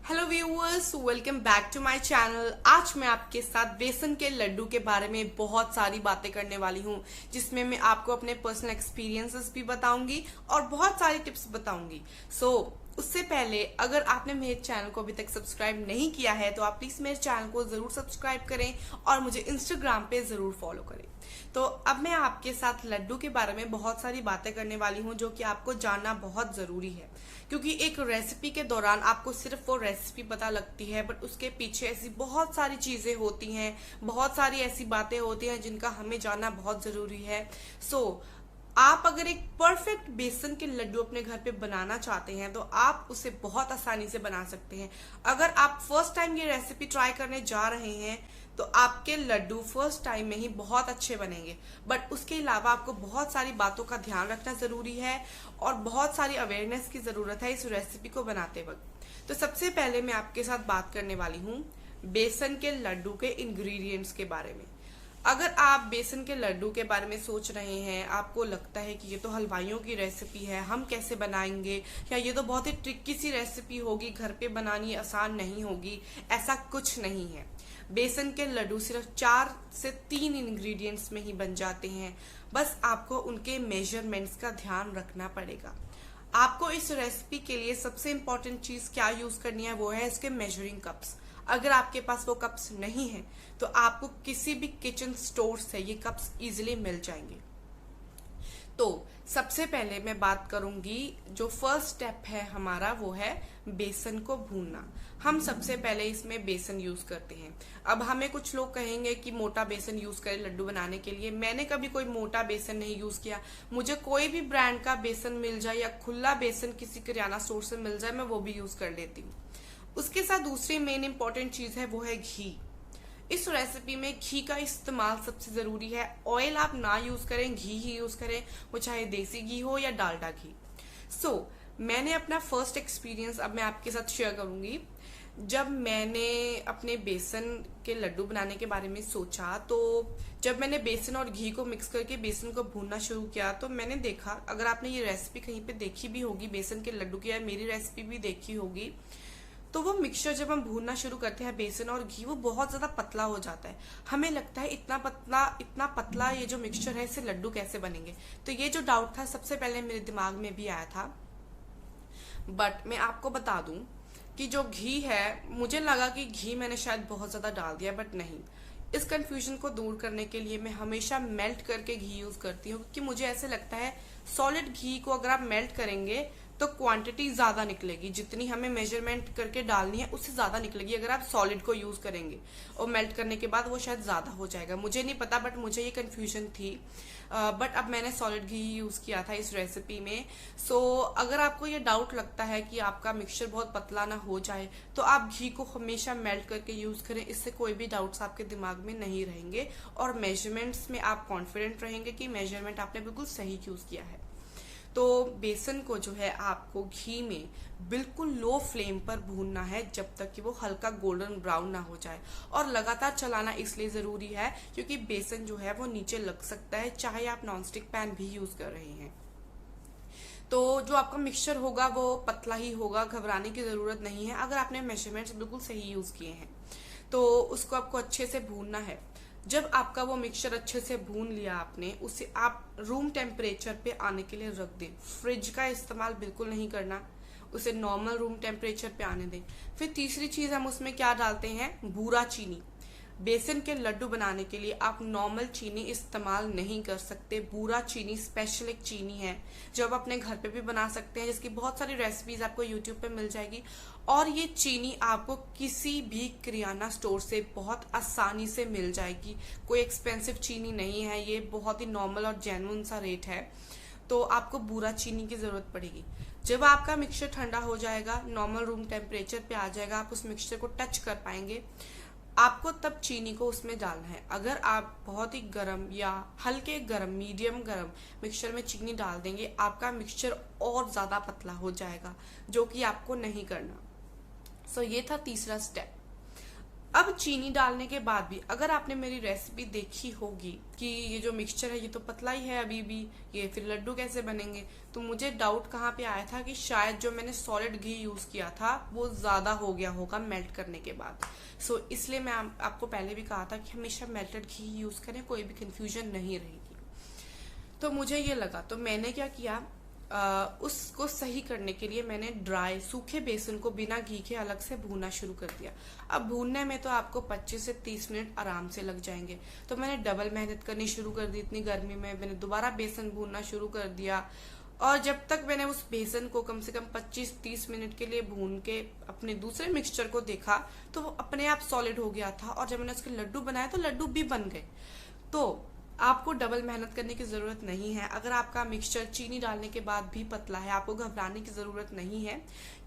Hello viewers, welcome back to my channel. आज मैं आपके साथ बेसन के लड्डू के बारे में बहुत सारी बातें करने वाली हूँ, जिसमें मैं आपको अपने पर्सनल एक्सपीरियंसेस भी बताऊंगी और बहुत सारी टिप्स बताऊंगी। उससे पहले अगर आपने मेरे चैनल को अभी तक सब्सक्राइब नहीं किया है तो आप प्लीज मेरे चैनल को जरूर सब्सक्राइब करें और मुझे इंस्टाग्राम पे जरूर फॉलो करें। तो अब मैं आपके साथ लड्डू के बारे में बहुत सारी बातें करने वाली हूँ जो कि आपको जानना बहुत जरूरी है, क्योंकि एक रेसिपी के दौरान आपको सिर्फ वो रेसिपी पता लगती है, बट उसके पीछे ऐसी बहुत सारी चीजें होती हैं, बहुत सारी ऐसी बातें होती हैं जिनका हमें जानना बहुत जरूरी है। आप अगर एक परफेक्ट बेसन के लड्डू अपने घर पे बनाना चाहते हैं तो आप उसे बहुत आसानी से बना सकते हैं। अगर आप फर्स्ट टाइम ये रेसिपी ट्राई करने जा रहे हैं तो आपके लड्डू फर्स्ट टाइम में ही बहुत अच्छे बनेंगे, बट उसके अलावा आपको बहुत सारी बातों का ध्यान रखना जरूरी है और बहुत सारी अवेयरनेस की जरूरत है इस रेसिपी को बनाते वक्त। तो सबसे पहले मैं आपके साथ बात करने वाली हूँ बेसन के लड्डू के इंग्रेडिएंट्स के बारे में। अगर आप बेसन के लड्डू के बारे में सोच रहे हैं, आपको लगता है कि ये तो हलवाइयों की रेसिपी है, हम कैसे बनाएंगे, या ये तो बहुत ही ट्रिकी सी रेसिपी होगी, घर पे बनानी आसान नहीं होगी, ऐसा कुछ नहीं है। बेसन के लड्डू सिर्फ 4 से 3 इंग्रेडिएंट्स में ही बन जाते हैं। बस आपको उनके मेजरमेंट्स का ध्यान रखना पड़ेगा। आपको इस रेसिपी के लिए सबसे इम्पोर्टेंट चीज क्या यूज करनी है, वो है इसके मेजरिंग कप्स। अगर आपके पास वो कप्स नहीं है तो आपको किसी भी किचन स्टोर से ये कप्स इजीली मिल जाएंगे। तो सबसे पहले मैं बात करूंगी, जो फर्स्ट स्टेप है हमारा वो है बेसन को भूनना। हम सबसे पहले इसमें बेसन यूज करते हैं। अब हमें कुछ लोग कहेंगे कि मोटा बेसन यूज करें लड्डू बनाने के लिए। मैंने कभी कोई मोटा बेसन नहीं यूज किया। मुझे कोई भी ब्रांड का बेसन मिल जाए या खुला बेसन किसी किराना स्टोर से मिल जाए, मैं वो भी यूज कर लेती हूँ। उसके साथ दूसरी मेन इंपॉर्टेंट चीज है वो है घी। इस रेसिपी में घी का इस्तेमाल सबसे जरूरी है। ऑयल आप ना यूज करें, घी ही यूज करें, वो चाहे देसी घी हो या डालडा घी। मैंने अपना फर्स्ट एक्सपीरियंस अब मैं आपके साथ शेयर करूंगी। जब मैंने अपने बेसन के लड्डू बनाने के बारे में सोचा, तो जब मैंने बेसन और घी को मिक्स करके बेसन को भूनना शुरू किया तो मैंने देखा, अगर आपने ये रेसिपी कहीं पे देखी भी होगी बेसन के लड्डू की, या मेरी रेसिपी भी देखी होगी, तो वो मिक्सचर जब हम भूनना शुरू करते हैं बेसन और घी, वो बहुत ज्यादा पतला हो जाता है। हमें लगता है इतना पतला ये जो मिक्सचर है, इससे लड्डू कैसे बनेंगे। तो ये जो डाउट था सबसे पहले मेरे दिमाग में भी आया था। बट मैं आपको बता दूं कि जो घी है, मुझे लगा कि घी मैंने शायद बहुत ज्यादा डाल दिया, बट नहीं। इस कंफ्यूजन को दूर करने के लिए मैं हमेशा मेल्ट करके घी यूज करती हूँ, क्योंकि मुझे ऐसे लगता है सॉलिड घी को अगर आप मेल्ट करेंगे तो क्वांटिटी ज्यादा निकलेगी, जितनी हमें मेजरमेंट करके डालनी है उससे ज्यादा निकलेगी अगर आप सॉलिड को यूज करेंगे, और मेल्ट करने के बाद वो शायद ज्यादा हो जाएगा। मुझे नहीं पता, बट मुझे ये कंफ्यूजन थी। बट अब मैंने सॉलिड घी यूज किया था इस रेसिपी में। अगर आपको ये डाउट लगता है कि आपका मिक्सचर बहुत पतला ना हो जाए, तो आप घी को हमेशा मेल्ट करके यूज करें। इससे कोई भी डाउट्स आपके दिमाग में नहीं रहेंगे और मेजरमेंट्स में आप कॉन्फिडेंट रहेंगे कि मेजरमेंट आपने बिल्कुल सही यूज किया है। तो बेसन को जो है आपको घी में बिल्कुल लो फ्लेम पर भूनना है जब तक कि वो हल्का गोल्डन ब्राउन ना हो जाए। और लगातार चलाना इसलिए जरूरी है क्योंकि बेसन जो है वो नीचे लग सकता है, चाहे आप नॉनस्टिक पैन भी यूज कर रहे हैं। तो जो आपका मिक्सचर होगा वो पतला ही होगा, घबराने की जरूरत नहीं है अगर आपने मेजरमेंट्स बिल्कुल सही यूज किए हैं। तो उसको आपको अच्छे से भूनना है। जब आपका वो मिक्सचर अच्छे से भून लिया आपने, उसे आप रूम टेम्परेचर पे आने के लिए रख दें। फ्रिज का इस्तेमाल बिल्कुल नहीं करना, उसे नॉर्मल रूम टेम्परेचर पे आने दें। फिर तीसरी चीज हम उसमें क्या डालते हैं, बूरा चीनी। बेसन के लड्डू बनाने के लिए आप नॉर्मल चीनी इस्तेमाल नहीं कर सकते। बूरा चीनी स्पेशल एक चीनी है जो आप अपने घर पे भी बना सकते हैं, जिसकी बहुत सारी रेसिपीज आपको यूट्यूब पे मिल जाएगी। और ये चीनी आपको किसी भी किराना स्टोर से बहुत आसानी से मिल जाएगी। कोई एक्सपेंसिव चीनी नहीं है, ये बहुत ही नॉर्मल और जेन्युइन सा रेट है। तो आपको बूरा चीनी की जरूरत पड़ेगी। जब आपका मिक्सचर ठंडा हो जाएगा, नॉर्मल रूम टेम्परेचर पे आ जाएगा, आप उस मिक्सचर को टच कर पाएंगे, आपको तब चीनी को उसमें डालना है। अगर आप बहुत ही गर्म या हल्के गर्म, मीडियम गर्म मिक्सचर में चीनी डाल देंगे, आपका मिक्सचर और ज्यादा पतला हो जाएगा, जो कि आपको नहीं करना। ये था तीसरा स्टेप। अब चीनी डालने के बाद भी अगर आपने मेरी रेसिपी देखी होगी कि ये जो मिक्सचर है ये तो पतला ही है अभी भी, ये फिर लड्डू कैसे बनेंगे, तो मुझे डाउट कहाँ पे आया था कि शायद जो मैंने सॉलिड घी यूज किया था वो ज्यादा हो गया होगा मेल्ट करने के बाद। सो इसलिए मैं आपको पहले भी कहा था कि हमेशा मेल्टेड घी यूज करें, कोई भी कंफ्यूजन नहीं रहेगी। तो मुझे ये लगा, तो मैंने क्या किया, उसको सही करने के लिए मैंने ड्राई सूखे बेसन को बिना घी के अलग से भूनना शुरू कर दिया। अब भूनने में तो आपको 25 से 30 मिनट आराम से लग जाएंगे, तो मैंने डबल मेहनत करनी शुरू कर दी। इतनी गर्मी में मैंने दोबारा बेसन भूनना शुरू कर दिया, और जब तक मैंने उस बेसन को कम से कम 25-30 मिनट के लिए भून के अपने दूसरे मिक्सचर को देखा तो वो अपने आप सॉलिड हो गया था, और जब मैंने उसके लड्डू बनाए तो लड्डू भी बन गए। तो आपको डबल मेहनत करने की जरूरत नहीं है। अगर आपका मिक्सचर चीनी डालने के बाद भी पतला है, आपको घबराने की जरूरत नहीं है,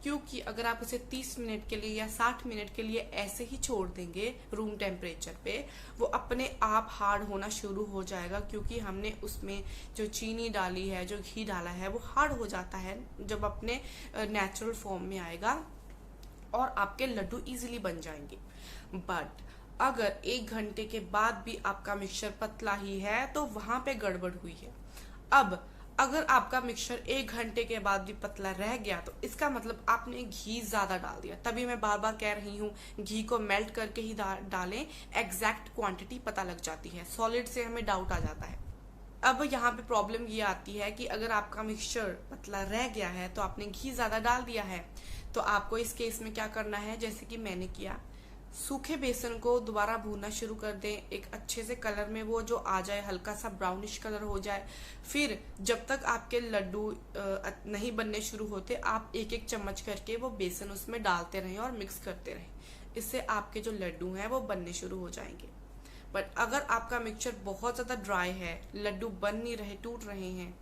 क्योंकि अगर आप उसे 30 मिनट के लिए या 60 मिनट के लिए ऐसे ही छोड़ देंगे रूम टेम्परेचर पे, वो अपने आप हार्ड होना शुरू हो जाएगा, क्योंकि हमने उसमें जो चीनी डाली है, जो घी डाला है, वो हार्ड हो जाता है जब अपने नेचुरल फॉर्म में आएगा, और आपके लड्डू इजीली बन जाएंगे। बट अगर 1 घंटे के बाद भी आपका मिक्सचर पतला ही है तो वहां पे गड़बड़ हुई है। अब अगर आपका मिक्सचर 1 घंटे के बाद भी पतला रह गया तो इसका मतलब आपने घी ज्यादा डाल दिया। तभी मैं बार बार कह रही हूँ, घी को मेल्ट करके ही डालें, एग्जैक्ट क्वांटिटी पता लग जाती है, सॉलिड से हमें डाउट आ जाता है। अब यहाँ पे प्रॉब्लम ये आती है कि अगर आपका मिक्सचर पतला रह गया है तो आपने घी ज्यादा डाल दिया है, तो आपको इस केस में क्या करना है, जैसे कि मैंने किया, सूखे बेसन को दोबारा भूनना शुरू कर दें, एक अच्छे से कलर में वो जो आ जाए, हल्का सा ब्राउनिश कलर हो जाए। फिर जब तक आपके लड्डू नहीं बनने शुरू होते, आप एक एक चम्मच करके वो बेसन उसमें डालते रहें और मिक्स करते रहें। इससे आपके जो लड्डू हैं वो बनने शुरू हो जाएंगे। बट अगर आपका मिक्सचर बहुत ज्यादा ड्राई है, लड्डू बन नहीं रहे, टूट रहे हैं,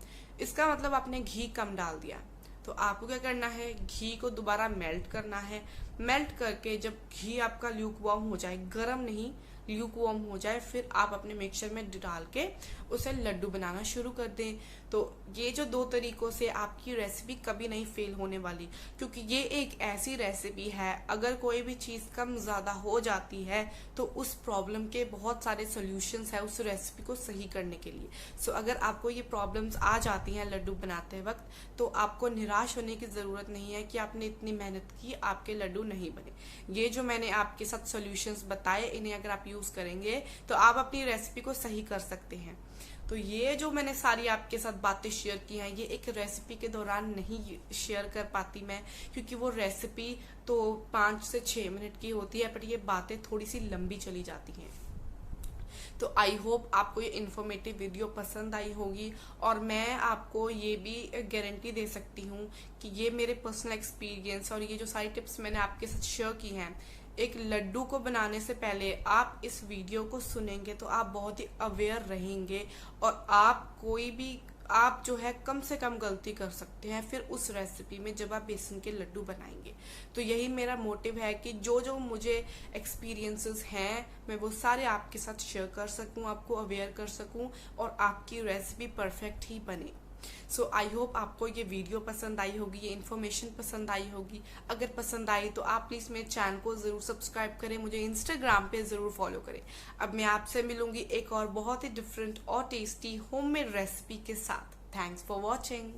इसका मतलब आपने घी कम डाल दिया। तो आपको क्या करना है, घी को दोबारा मेल्ट करना है। मेल्ट करके जब घी आपका ल्यूक वार्म हो जाए, गरम नहीं, ल्यूक वार्म हो जाए, फिर आप अपने मिक्सचर में डाल के उसे लड्डू बनाना शुरू कर दें। तो ये जो 2 तरीकों से आपकी रेसिपी कभी नहीं फेल होने वाली, क्योंकि ये एक ऐसी रेसिपी है, अगर कोई भी चीज कम ज्यादा हो जाती है तो उस प्रॉब्लम के बहुत सारे सॉल्यूशंस है उस रेसिपी को सही करने के लिए। सो अगर आपको ये प्रॉब्लम्स आ जाती हैं लड्डू बनाते वक्त, तो आपको निराश होने की जरूरत नहीं है कि आपने इतनी मेहनत की, आपके लड्डू नहीं बने। ये जो मैंने आपके साथ सॉल्यूशंस बताए, इन्हें अगर आप यूज करेंगे तो आप अपनी रेसिपी को सही कर सकते हैं। तो ये जो मैंने सारी आपके साथ बातें शेयर की हैं, ये एक रेसिपी के दौरान नहीं शेयर कर पाती मैं, क्योंकि वो रेसिपी तो 5 से 6 मिनट की होती है, बट ये बातें थोड़ी सी लंबी चली जाती हैं। तो आई होप आपको ये इन्फॉर्मेटिव वीडियो पसंद आई होगी, और मैं आपको ये भी गारंटी दे सकती हूँ कि ये मेरे पर्सनल एक्सपीरियंस और ये जो सारी टिप्स मैंने आपके साथ शेयर की हैं, एक लड्डू को बनाने से पहले आप इस वीडियो को सुनेंगे तो आप बहुत ही अवेयर रहेंगे, और आप जो है कम से कम गलती कर सकते हैं फिर उस रेसिपी में जब आप बेसन के लड्डू बनाएंगे। तो यही मेरा मोटिव है कि जो जो मुझे एक्सपीरियंसेस हैं मैं वो सारे आपके साथ शेयर कर सकूं, आपको अवेयर कर सकूं, और आपकी रेसिपी परफेक्ट ही बने। सो आई होप आपको ये वीडियो पसंद आई होगी, ये इन्फॉर्मेशन पसंद आई होगी। अगर पसंद आई तो आप प्लीज मेरे चैनल को जरूर सब्सक्राइब करें, मुझे इंस्टाग्राम पे जरूर फॉलो करें। अब मैं आपसे मिलूंगी एक और बहुत ही डिफरेंट और टेस्टी होममेड रेसिपी के साथ। Thanks for watching.